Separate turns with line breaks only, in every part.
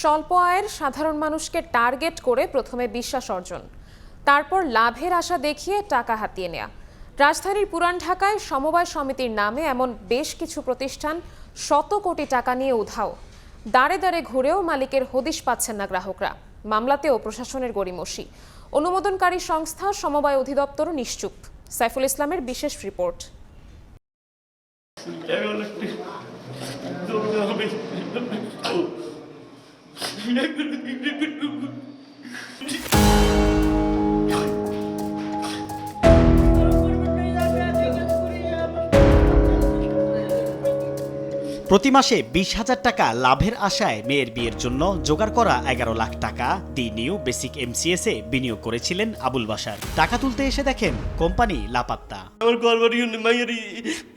স্বল্প আয়ের সাধারণ মানুষকে টার্গেট করে প্রথমে বিশ্বাস অর্জন, তারপর লাভের আশা দেখিয়ে টাকা হাতিয়ে নেয়া। রাজধানীর পুরান ঢাকায় সমবায় সমিতির নামে এমন বেশ কিছু প্রতিষ্ঠান শত কোটি টাকা নিয়ে উধাও। দাঁড়ে দাঁড়ে ঘুরেও মালিকের হদিশ পাচ্ছেন না গ্রাহকরা। মামলাতেও প্রশাসনের গড়িমসি। অনুমোদনকারী সংস্থা সমবায় অধিদপ্তরও নিশ্চুপ। সাইফুল ইসলামের বিশেষ রিপোর্ট।
প্রতি মাসে 20,000 টাকা লাভের আশায় মেয়ের বিয়ের জন্য জোগাড় করা 11 লাখ টাকা দি নিউ বেসিক MCS এ বিনিয়োগ করেছিলেন আবুল বাশার। টাকা তুলতে এসে দেখেন কোম্পানি লাপাত্তা।
আমার ঘরবাড়ি মাইয়ের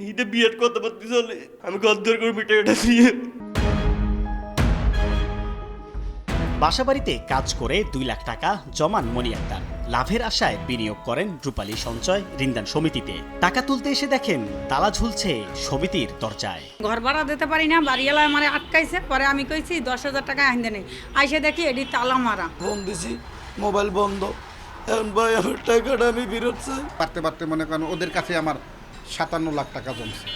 ঈদে বিয়ের কথা বলতে চলে, আমি গদ্দর করে মিটারটা দিয়ে
বাসাবাড়িতে কাজ করে 2 লাখ টাকা জমান মনি আক্তার। লাভের আশায় বিনিয়োগ করেন রূপালী সঞ্চয় ঋণদান সমিতিতে। টাকা তুলতে এসে দেখেন তালা ঝুলছে সমিতির দরজায়।
ঘর ভাড়া দিতে পারি না, বাড়িওয়ালা আমার আটকাইছে। পরে আমি কইছি 10,000 টাকা আইন নেই, আইসে দেখি এটি তালা মারা।
ফোন দিছি, মোবাইল বন্ধ। এখন ভাই আমার টাকাটা আমি ফেরত চাই।
পারতে পারতে মনে করেন ওদের কাছে আমার 57 লাখ টাকা জমছে।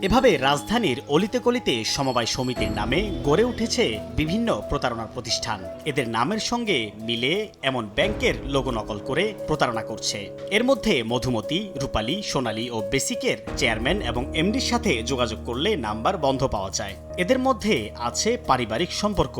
এভাবে রাজধানীর অলিতে গলিতে সমবায় সমিতির নামে গড়ে উঠেছে বিভিন্ন প্রতারণার প্রতিষ্ঠান। এদের নামের সঙ্গে মিলে এমন ব্যাংকের লোগো নকল করে প্রতারণা করছে। এর মধ্যে মধুমতি, রূপালী, সোনালী ও বেসিকের চেয়ারম্যান এবং এমডির সাথে যোগাযোগ করলে নাম্বার বন্ধ পাওয়া যায়। এদের মধ্যে আছে পারিবারিক সম্পর্ক।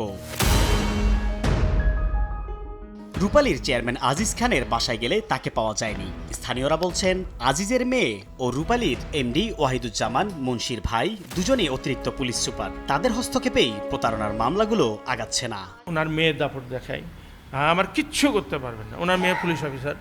রূপালীর চেয়ারম্যান আজিজ খানের বাসায় গেলে তাকে পাওয়া যায়নি। স্থানীয়রা বলছেন আজিজের মেয়ে ও রূপালীর এমডি ওয়াহিদুজ্জামান মুন্সির ভাই দুজনেই অতিরিক্ত পুলিশ সুপার। তাদের হস্তক্ষেপেই প্রতারণার মামলাগুলো আগাচ্ছে না।
ওনার মেয়ে দাপট দেখায়, আমার কিচ্ছু করতে পারবেন না, ওনার মেয়ে পুলিশ অফিসার।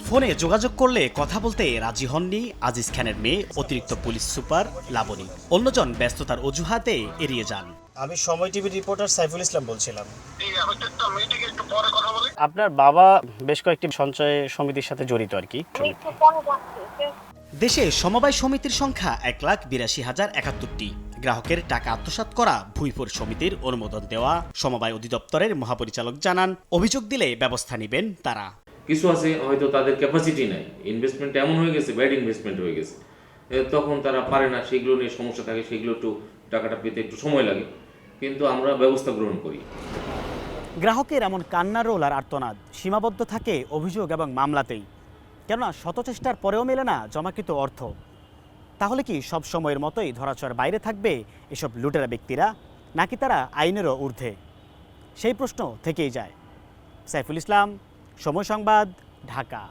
ফোনে যোগাযোগ করলে কথা বলতে রাজি হননি আজিজ খানের মেয়ে অতিরিক্ত পুলিশ সুপার লাবণী। অন্যজন ব্যস্ততার অজুহাতে এড়িয়ে যান।
আমি সময় টিভি রিপোর্টার সাইফুল ইসলাম বলছিলাম।
আপনার বাবা বেশ কয়েকটি সঞ্চয় সমিতির সাথে জড়িত আর কি।
দেশে সমবায় সমিতির সংখ্যা 1,82,071টি। গ্রাহকের টাকা আত্মসাৎ করা ভুইপুর সমিতির অনুমোদন দেওয়া সমবায় অধিদপ্তরের মহাপরিচালক জানান, অভিযোগ দিলে ব্যবস্থা নেবেন তারা।
কিছু আছে হয়তো তাদের ক্যাপাসিটি নাই, ইনভেস্টমেন্ট এমন হয়ে গেছে, ব্যাড ইনভেস্টমেন্ট হয়ে গেছে, তখন তারা পারে না, সেগুলো নিয়ে সমস্যা থাকে, সেগুলো একটু টাকাটা পেতে একটু সময় লাগে, কিন্তু আমরা ব্যবস্থা গ্রহণ করি।
গ্রাহকের এমন কান্নার রোল আর আর্তনাদ সীমাবদ্ধ থাকে অভিযোগ এবং মামলাতেই। কেননা শত চেষ্টার পরেও মেলে না জমাকৃত অর্থ। তাহলে কি সব সময়ের মতোই ধরাছোঁয়ার বাইরে থাকবে এসব লুটেরা ব্যক্তিরা, নাকি তারা আইনেরও ঊর্ধ্বে? সেই প্রশ্ন থেকেই যায়। সাইফুল ইসলাম, সময় সংবাদ, ঢাকা।